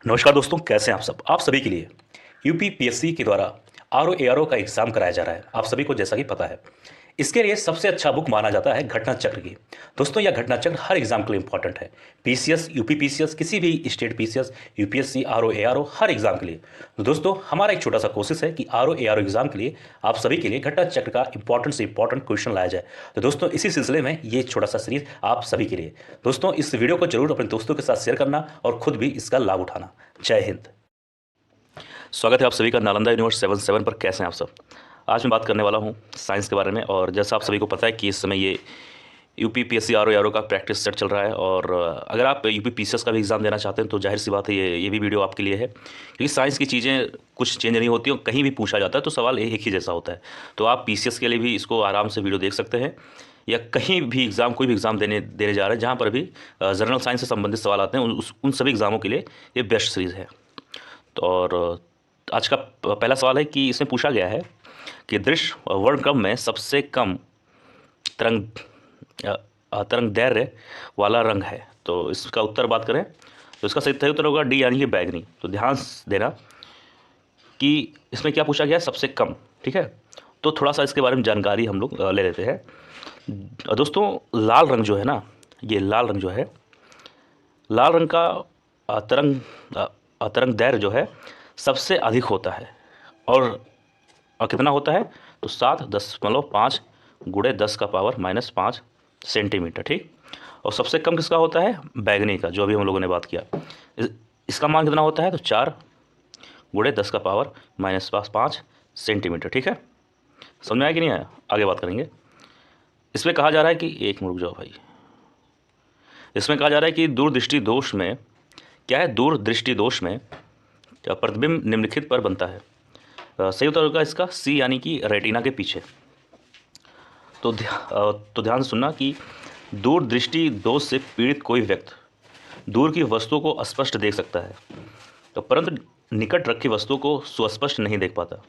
नमस्कार दोस्तों, कैसे हैं आप सब। आप सभी के लिए यूपीपीएससी के द्वारा आरओ एआरओ का एग्जाम कराया जा रहा है। आप सभी को जैसा कि पता है, इसके लिए सबसे अच्छा बुक माना जाता है घटना चक्र की। दोस्तों, यह घटना चक्र हर एग्जाम के लिए इंपॉर्टेंट है। पीसीएस, यूपीपीसीएस, किसी भी state PCS, UPSC, RO ARO, हर एग्जाम के लिए। तो दोस्तों, हमारा एक छोटा सा कोशिश है कि आरओ एआरओ एग्जाम के लिए आप सभी के लिए घटना चक्र का इंपॉर्टेंट से इंपॉर्टेंट क्वेश्चन लाया जाए। तो दोस्तों, इसी सिलसिले में ये छोटा सा सीरीज आप सभी के लिए। दोस्तों, इस वीडियो को जरूर अपने दोस्तों के साथ शेयर करना और खुद भी इसका लाभ उठाना। जय हिंद। स्वागत है आप सभी का नालंदा यूनिवर्स 77 पर। कैसे हैं आप सब। आज मैं बात करने वाला हूं साइंस के बारे में। और जैसा आप सभी को पता है कि इस समय ये यूपीपीएससी आरओ एआरओ का प्रैक्टिस सेट चल रहा है। और अगर आप यूपीपीसीएस का भी एग्ज़ाम देना चाहते हैं तो जाहिर सी बात है ये भी वीडियो आपके लिए है, क्योंकि साइंस की चीज़ें कुछ चेंज नहीं होती और कहीं भी पूछा जाता है तो सवाल एक ही जैसा होता है। तो आप पीसीएस के लिए भी इसको आराम से वीडियो देख सकते हैं, या कहीं भी एग्ज़ाम, कोई भी एग्ज़ाम देने जा रहे हैं जहाँ पर भी जनरल साइंस से संबंधित सवाल आते हैं, उन सभी एग्ज़ामों के लिए ये बेस्ट सीरीज़ है। तो और आज का पहला सवाल है कि इसमें पूछा गया है कि दृश्य वर्णक्रम में सबसे कम तरंग तरंग दैर्घ्य वाला रंग है। तो इसका उत्तर बात करें तो इसका सही उत्तर होगा डी, यानी कि बैगनी। तो ध्यान देना कि इसमें क्या पूछा गया है, सबसे कम। ठीक है, तो थोड़ा सा इसके बारे में जानकारी हम लोग ले लेते हैं। दोस्तों, लाल रंग जो है ना, ये लाल रंग जो है, लाल रंग का तरंग दैर्घ्य जो है सबसे अधिक होता है। और कितना होता है, तो 7.5 गुणे 10 का पावर -5 सेंटीमीटर। ठीक, और सबसे कम किसका होता है, बैगनी का, जो अभी हम लोगों ने बात किया। इसका मान कितना होता है, तो 4 गुणे 10 का पावर -5 सेंटीमीटर। ठीक है, समझ में आया कि नहीं आया, आगे बात करेंगे। इसमें कहा जा रहा है कि एक मिनट रुक जाओ भाई। इसमें कहा जा रहा है कि दूरदृष्टि दोष में क्या है, दूरदृष्टि दोष में प्रतिबिंब निम्नलिखित पर बनता है। सही उत्तर होगा इसका सी, यानी कि रेटिना के पीछे। तो ध्यान से सुनना कि दूरदृष्टि दोष से पीड़ित कोई व्यक्ति दूर की वस्तु को स्पष्ट देख सकता है, तो परंतु निकट रखी वस्तु को सुस्पष्ट नहीं देख पाता।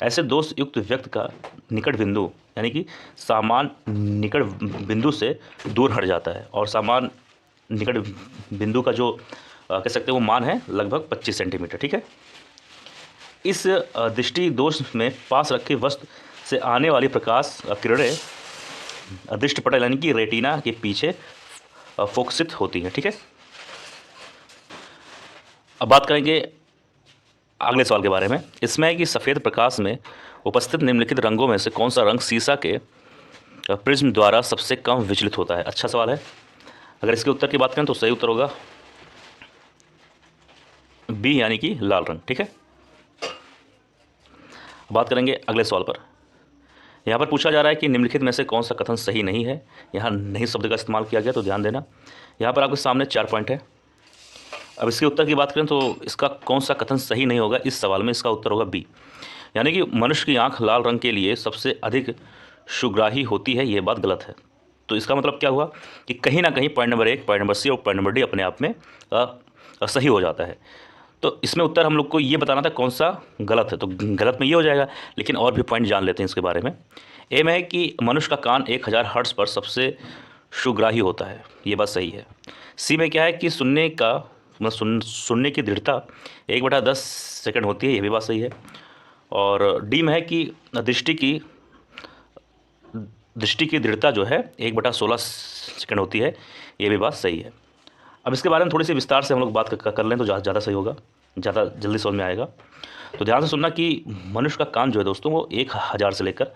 ऐसे दोष युक्त व्यक्ति का निकट बिंदु, यानी कि सामान्य निकट बिंदु से दूर हट जाता है। और सामान्य निकट बिंदु का जो कह सकते हैं वो मान है लगभग 25 सेंटीमीटर। ठीक है, इस दृष्टि दोष में पास रखी वस्तु से आने वाली प्रकाश किरणें दृष्टि पटल, यानी कि रेटिना के पीछे फोकसित होती हैं। ठीक है, अब बात करेंगे अगले सवाल के बारे में। इसमें है कि सफ़ेद प्रकाश में उपस्थित निम्नलिखित रंगों में से कौन सा रंग शीशा के प्रिज्म द्वारा सबसे कम विचलित होता है। अच्छा सवाल है। अगर इसके उत्तर की बात करें तो सही उत्तर होगा बी, यानी कि लाल रंग। ठीक है, बात करेंगे अगले सवाल पर। यहाँ पर पूछा जा रहा है कि निम्नलिखित में से कौन सा कथन सही नहीं है। यहाँ नहीं शब्द का इस्तेमाल किया गया, तो ध्यान देना। यहाँ पर आपके सामने 4 पॉइंट है। अब इसके उत्तर की बात करें तो इसका कौन सा कथन सही नहीं होगा इस सवाल में, इसका उत्तर होगा बी, यानी कि मनुष्य की आंख लाल रंग के लिए सबसे अधिक सुग्राही होती है। ये बात गलत है। तो इसका मतलब क्या हुआ कि कहीं ना कहीं point number 1, point number C और पॉइंट नंबर डी अपने आप में सही हो जाता है। तो इसमें उत्तर हम लोग को ये बताना था कौन सा गलत है, तो गलत में ये हो जाएगा। लेकिन और भी पॉइंट जान लेते हैं इसके बारे में। ए में है कि मनुष्य का कान 1000 हर्ट्ज पर सबसे सुग्राही होता है। ये बात सही है। सी में क्या है कि सुनने की दृढ़ता 1/10 सेकंड होती है। ये भी बात सही है। और डी में है कि दृष्टि की दृढ़ता जो है 1/16 सेकंड होती है। ये भी बात सही है। अब इसके बारे में थोड़ी सी विस्तार से हम लोग बात कर लें तो ज़्यादा सही होगा, ज़्यादा जल्दी समझ में आएगा। तो ध्यान से सुनना कि मनुष्य का कान जो है दोस्तों, वो 1000 से लेकर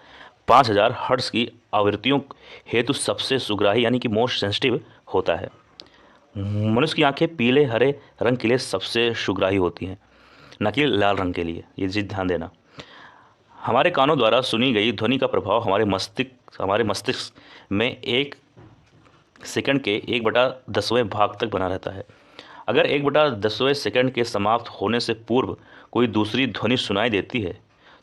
5000 हर्ट्ज की आवृत्तियों हेतु सबसे सुग्राही, यानी कि मोस्ट सेंसिटिव होता है। मनुष्य की आंखें पीले हरे रंग के लिए सबसे सुग्राही होती हैं, न कि लाल रंग के लिए। ये चीज़ ध्यान देना। हमारे कानों द्वारा सुनी गई ध्वनि का प्रभाव हमारे मस्तिष्क में 1 सेकंड के 1/10वें भाग तक बना रहता है। अगर 1/10वें सेकंड के समाप्त होने से पूर्व कोई दूसरी ध्वनि सुनाई देती है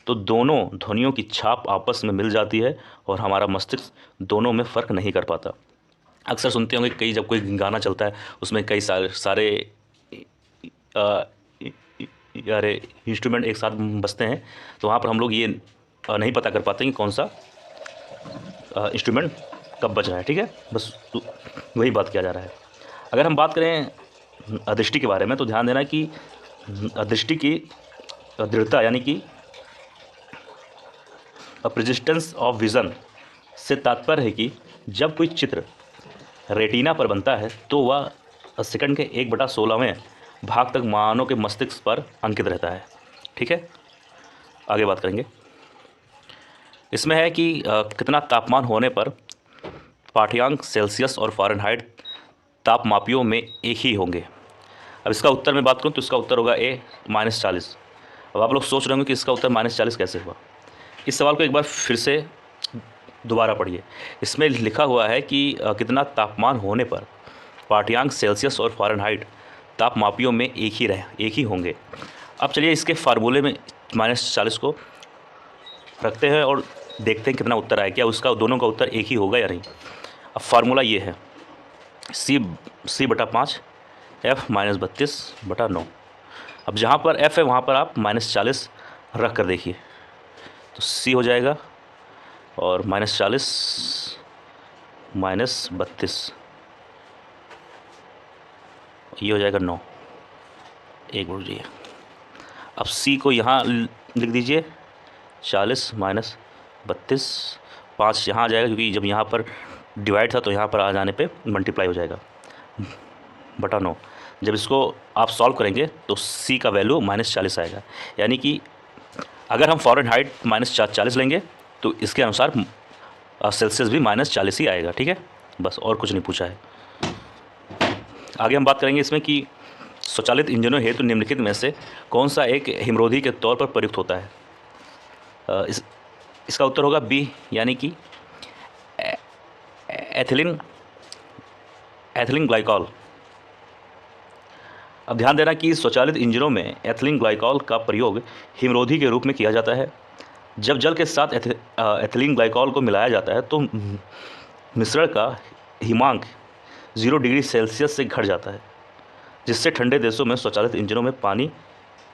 तो दोनों ध्वनियों की छाप आपस में मिल जाती है और हमारा मस्तिष्क दोनों में फ़र्क नहीं कर पाता। अक्सर सुनते होंगे जब कोई गाना चलता है उसमें कई सारे यारे इंस्ट्रूमेंट एक साथ बजते हैं, तो वहाँ पर हम लोग ये नहीं पता कर पाते कि कौन सा इंस्ट्रूमेंट कब बज रहा है। ठीक है, बस वही बात किया जा रहा है। अगर हम बात करें अदृष्टि के बारे में, तो ध्यान देना कि अदृष्टि की दृढ़ता यानी कि प्रेजिस्टेंस ऑफ विज़न से तात्पर्य है कि जब कोई चित्र रेटिना पर बनता है तो वह सेकंड के 1/16वें भाग तक मानव के मस्तिष्क पर अंकित रहता है। ठीक है, आगे बात करेंगे। इसमें है कि कितना तापमान होने पर पाठ्यांक सेल्सियस और फ़ारेनहाइट तापमापियों में एक ही होंगे। अब इसका उत्तर मैं बात करूं तो इसका उत्तर होगा ए -40। अब आप लोग सोच रहे होंगे कि इसका उत्तर -40 कैसे हुआ। इस सवाल को एक बार फिर से दोबारा पढ़िए। इसमें लिखा हुआ है कि कितना तापमान होने पर पाठ्यांक सेल्सियस और फ़ारेनहाइट तापमापियों में एक ही होंगे। अब चलिए इसके फार्मूले में -40 को रखते हैं और देखते हैं कितना उत्तर आया, क्या उसका दोनों का उत्तर एक ही होगा या नहीं। अब फार्मूला ये है c/5 f -32/9। अब जहाँ पर f है वहाँ पर आप -40 रख कर देखिए, तो c हो जाएगा और -40 -32 ये हो जाएगा 9। एक मिनट रुकिए, अब c को यहाँ लिख दीजिए 40 -32, 5 यहाँ आ जाएगा क्योंकि जब यहाँ पर डिवाइड था तो यहाँ पर आ जाने पे मल्टीप्लाई हो जाएगा बटा 9। जब इसको आप सॉल्व करेंगे तो c का वैल्यू -40 आएगा, यानी कि अगर हम फ़ारेनहाइट -40 लेंगे तो इसके अनुसार सेल्सियस भी -40 ही आएगा। ठीक है, बस और कुछ नहीं पूछा है। आगे हम बात करेंगे इसमें कि स्वचालित इंजनों हेतु निम्नलिखित में से कौन सा एक हिमरोधी के तौर पर प्रयुक्त होता है। इसका उत्तर होगा बी, यानी कि एथिलीन ग्लाइकॉल। अब ध्यान देना कि स्वचालित इंजनों में एथिलीन ग्लाइकॉल का प्रयोग हिमरोधी के रूप में किया जाता है। जब जल के साथ एथिलीन ग्लाइकॉल को मिलाया जाता है तो मिश्रण का हिमांक 0 डिग्री सेल्सियस से घट जाता है, जिससे ठंडे देशों में स्वचालित इंजनों में पानी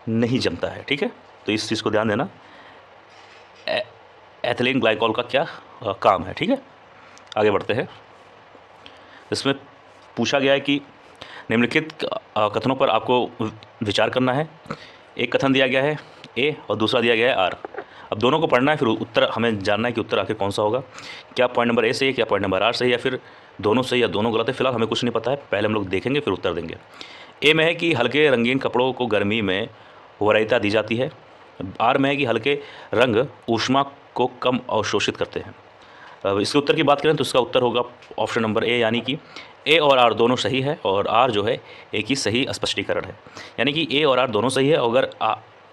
नहीं जमता है। ठीक है, तो इस चीज़ को ध्यान देना, एथिलीन ग्लाइकॉल का क्या काम है। ठीक है, आगे बढ़ते हैं। इसमें पूछा गया है कि निम्नलिखित कथनों पर आपको विचार करना है। एक कथन दिया गया है ए और दूसरा दिया गया है आर। अब दोनों को पढ़ना है, फिर उत्तर हमें जानना है कि उत्तर आखिर कौन सा होगा। क्या पॉइंट नंबर ए सही है, क्या पॉइंट नंबर आर सही है, या फिर दोनों सही या दोनों गलत है। फिलहाल हमें कुछ नहीं पता है, पहले हम लोग देखेंगे फिर उत्तर देंगे। ए में है कि हल्के रंगीन कपड़ों को गर्मी में वरीयता दी जाती है। आर में है कि हल्के रंग ऊष्मा को कम अवशोषित करते हैं। अब इसके उत्तर की बात करें तो इसका उत्तर होगा ऑप्शन नंबर ए, यानी कि ए और आर दोनों सही है और आर जो है एक ही सही स्पष्टीकरण है, यानी कि ए और आर दोनों सही है। अगर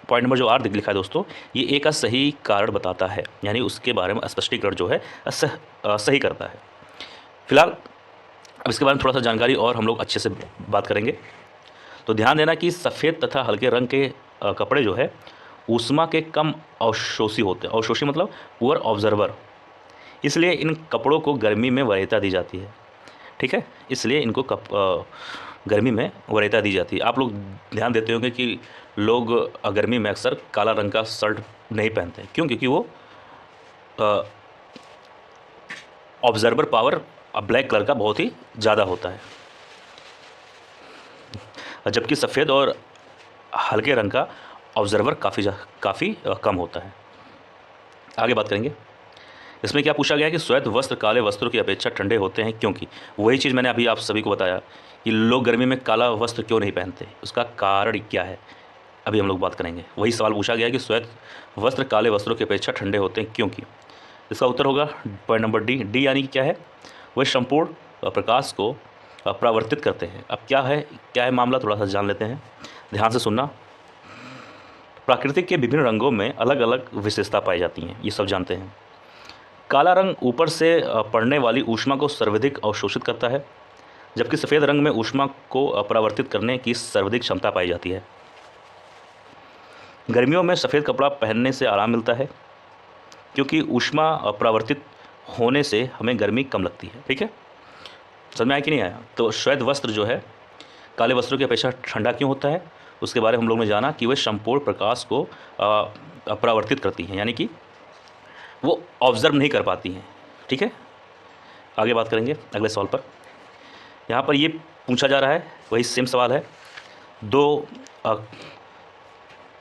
पॉइंट नंबर जो आर लिखा है दोस्तों, ये ए का सही कारण बताता है, यानी उसके बारे में स्पष्टीकरण जो है सही करता है। फिलहाल अब इसके बारे में थोड़ा सा जानकारी और हम लोग अच्छे से बात करेंगे। तो ध्यान देना कि सफ़ेद तथा हल्के रंग के कपड़े जो है ऊष्मा के कम अवशोषी होते हैं। अवशोषी मतलब पुअर ऑब्जर्वर, इसलिए इन कपड़ों को गर्मी में वरीयता दी जाती है। ठीक है, इसलिए इनको गर्मी में वरीयता दी जाती है। आप लोग ध्यान देते होंगे कि लोग गर्मी में अक्सर काला रंग का शर्ट नहीं पहनते। क्यों? क्योंकि वो ऑब्जर्वर पावर ब्लैक कलर का बहुत ही ज़्यादा होता है, जबकि सफ़ेद और हल्के रंग का ऑब्जर्वर काफ़ी कम होता है। आगे बात करेंगे। इसमें क्या पूछा गया है कि श्वेत वस्त्र काले वस्त्रों की अपेक्षा ठंडे होते हैं क्योंकि वही चीज़ मैंने अभी आप सभी को बताया कि लोग गर्मी में काला वस्त्र क्यों नहीं पहनते, उसका कारण क्या है, अभी हम लोग बात करेंगे। वही सवाल पूछा गया है कि श्वेत वस्त्र काले वस्त्रों की अपेक्षा ठंडे होते हैं क्योंकि। इसका उत्तर होगा पॉइंट नंबर डी, यानी कि क्या है, वह संपूर्ण प्रकाश को परावर्तित करते हैं। अब क्या है मामला, थोड़ा सा जान लेते हैं, ध्यान से सुनना। प्राकृतिक के विभिन्न रंगों में अलग अलग विशेषता पाई जाती हैं, ये सब जानते हैं। काला रंग ऊपर से पड़ने वाली ऊष्मा को सर्वाधिक अवशोषित करता है, जबकि सफ़ेद रंग में ऊष्मा को परावर्तित करने की सर्वाधिक क्षमता पाई जाती है। गर्मियों में सफ़ेद कपड़ा पहनने से आराम मिलता है क्योंकि ऊष्मा परावर्तित होने से हमें गर्मी कम लगती है। ठीक है, समझ में आया कि नहीं आया? तो श्वेत वस्त्र जो है काले वस्त्रों की अपेक्षा ठंडा क्यों होता है, उसके बारे में हम लोग ने जाना कि वे संपूर्ण प्रकाश को परावर्तित करती हैं, यानी कि वो ऑब्जर्व नहीं कर पाती हैं। ठीक है, आगे बात करेंगे अगले सवाल पर। यहाँ पर ये पूछा जा रहा है वही सेम सवाल है।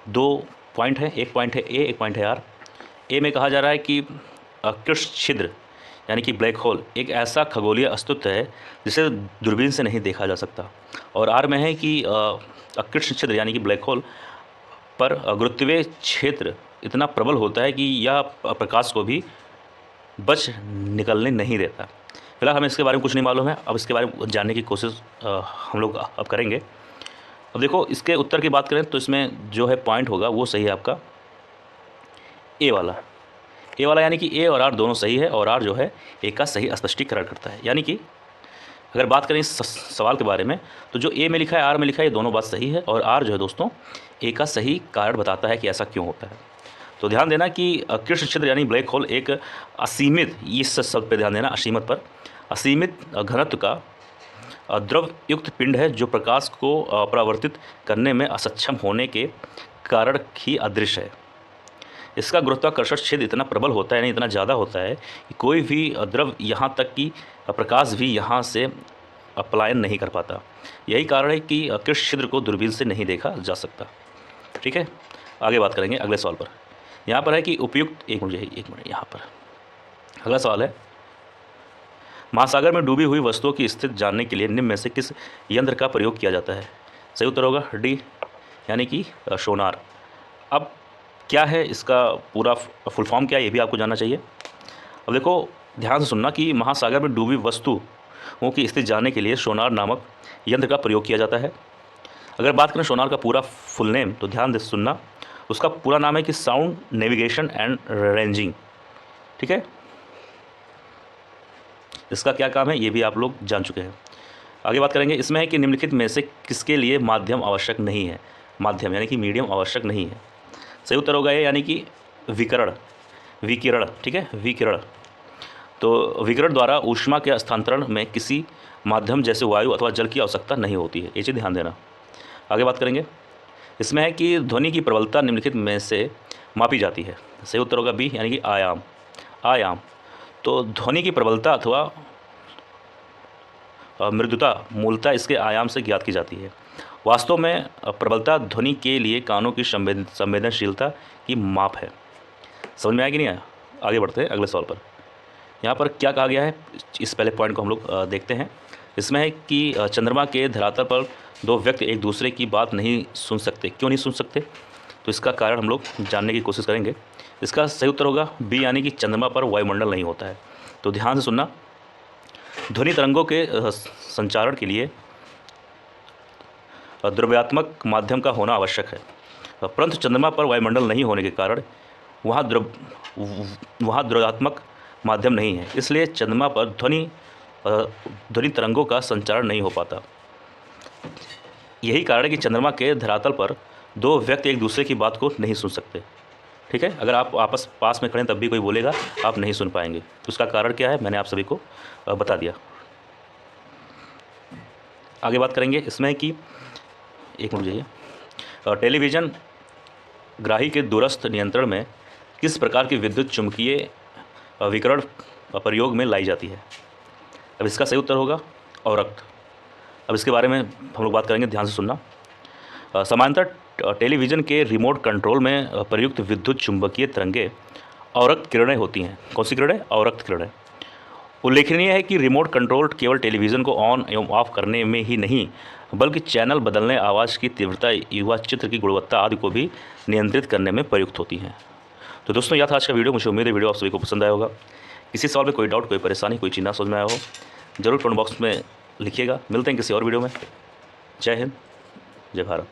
दो पॉइंट है, एक पॉइंट है ए, एक पॉइंट है आर। ए में कहा जा रहा है कि कृष्ण छिद्र यानी कि ब्लैक होल एक ऐसा खगोलीय अस्तित्व है जिसे दूरबीन से नहीं देखा जा सकता। और आर में है कि कृष्ण छिद्र यानी कि ब्लैक होल पर गुरुत्वीय क्षेत्र इतना प्रबल होता है कि यह प्रकाश को भी बच निकलने नहीं देता। फिलहाल हमें इसके बारे में कुछ नहीं मालूम है, अब इसके बारे में जानने की कोशिश हम लोग अब करेंगे। अब देखो, इसके उत्तर की बात करें तो इसमें जो है पॉइंट होगा वो सही है आपका ए वाला। ए वाला यानी कि ए और आर दोनों सही है, और आर जो है ए का सही स्पष्टीकरण करता है। यानी कि अगर बात करें इस सवाल के बारे में तो जो ए में लिखा है आर में लिखा है ये दोनों बात सही है, और आर जो है दोस्तों ए का सही कारण बताता है कि ऐसा क्यों होता है। तो ध्यान देना कि कृष्ण छिद्र यानी ब्लैक होल एक असीमित, इस शब्द पे ध्यान देना, असीमित पर असीमित घनत्व का द्रव युक्त पिंड है जो प्रकाश को परावर्तित करने में असक्षम होने के कारण ही अदृश्य है। इसका गुरुत्वाकर्षण क्षेत्र इतना प्रबल होता है, यानी इतना ज़्यादा होता है कि कोई भी द्रव यहाँ तक कि प्रकाश भी यहाँ से पलायन नहीं कर पाता। यही कारण है कि कृष्ण छिद्र को दूरबीन से नहीं देखा जा सकता। ठीक है, आगे बात करेंगे अगले सवाल पर। यहाँ पर है कि उपयुक्त, एक मिनट यहाँ पर अगला सवाल है, महासागर में डूबी हुई वस्तुओं की स्थिति जानने के लिए निम्न में से किस यंत्र का प्रयोग किया जाता है? सही उत्तर होगा डी यानी कि सोनार। अब क्या है इसका पूरा फुल फॉर्म क्या है ये भी आपको जानना चाहिए। अब देखो, ध्यान से सुनना कि महासागर में डूबी वस्तुओं की स्थिति जानने के लिए सोनार नामक यंत्र का प्रयोग किया जाता है। अगर बात करें सोनार का पूरा फुल नेम तो ध्यान से सुनना, उसका पूरा नाम है कि साउंड नेविगेशन एंड रेंजिंग। ठीक है, इसका क्या काम है ये भी आप लोग जान चुके हैं। आगे बात करेंगे, इसमें है कि निम्नलिखित में से किसके लिए माध्यम आवश्यक नहीं है? माध्यम यानी कि मीडियम आवश्यक नहीं है। सही उत्तर होगा ये यानी कि विकिरण। ठीक है, विकिरण। तो विकिरण द्वारा ऊष्मा के हस्तांतरण में किसी माध्यम जैसे वायु अथवा जल की आवश्यकता नहीं होती है, ये चीज़ ध्यान देना। आगे बात करेंगे, इसमें है कि ध्वनि की प्रबलता निम्नलिखित में से मापी जाती है। सही उत्तर होगा बी यानी कि आयाम। तो ध्वनि की प्रबलता अथवा मृदुता मूलतः इसके आयाम से ज्ञात की जाती है। वास्तव में प्रबलता ध्वनि के लिए कानों की संवेदनशीलता की माप है। समझ में आया कि नहीं आया? आगे बढ़ते हैं अगले सवाल पर। यहाँ पर क्या कहा गया है, इस पहले पॉइंट को हम लोग देखते हैं। इसमें है कि चंद्रमा के धरातल पर दो व्यक्ति एक दूसरे की बात नहीं सुन सकते। क्यों नहीं सुन सकते? तो इसका कारण हम लोग जानने की कोशिश करेंगे। इसका सही उत्तर होगा बी यानी कि चंद्रमा पर वायुमंडल नहीं होता है। तो ध्यान से सुनना, ध्वनि तरंगों के संचारण के लिए द्रव्यात्मक माध्यम का होना आवश्यक है, परंतु चंद्रमा पर वायुमंडल नहीं होने के कारण वहाँ द्रव्यात्मक माध्यम नहीं है, इसलिए चंद्रमा पर ध्वनि तरंगों का संचारण नहीं हो पाता। यही कारण है कि चंद्रमा के धरातल पर दो व्यक्ति एक दूसरे की बात को नहीं सुन सकते। ठीक है, अगर आप पास में खड़े तब भी कोई बोलेगा आप नहीं सुन पाएंगे। तो उसका कारण क्या है मैंने आप सभी को बता दिया। आगे बात करेंगे, इसमें कि एक मिनट जाइए, टेलीविज़न ग्राही के दूरस्थ नियंत्रण में किस प्रकार की विद्युत चुंबकीय विकिरण प्रयोग में लाई जाती है? अब इसका सही उत्तर होगा अवरक्त। अब इसके बारे में हम लोग बात करेंगे, ध्यान से सुनना। समानांतर टेलीविज़न के रिमोट कंट्रोल में प्रयुक्त विद्युत चुंबकीय तरंगें अवरक्त किरणें होती हैं। कौन सी किरणें? अवरक्त किरणें। उल्लेखनीय है कि रिमोट कंट्रोल केवल टेलीविज़न को ऑन एवं ऑफ करने में ही नहीं बल्कि चैनल बदलने, आवाज़ की तीव्रता, युवा चित्र की गुणवत्ता आदि को भी नियंत्रित करने में प्रयुक्त होती हैं। तो दोस्तों, यह था आज का वीडियो। मुझे उम्मीद है वीडियो आप सभी को पसंद आया होगा। किसी सवाल में कोई डाउट, कोई परेशानी, कोई चीज़ ना समझ में आया हो जरूर कमेंट बॉक्स में लिखिएगा। मिलते हैं किसी और वीडियो में। जय हिंद, जय भारत।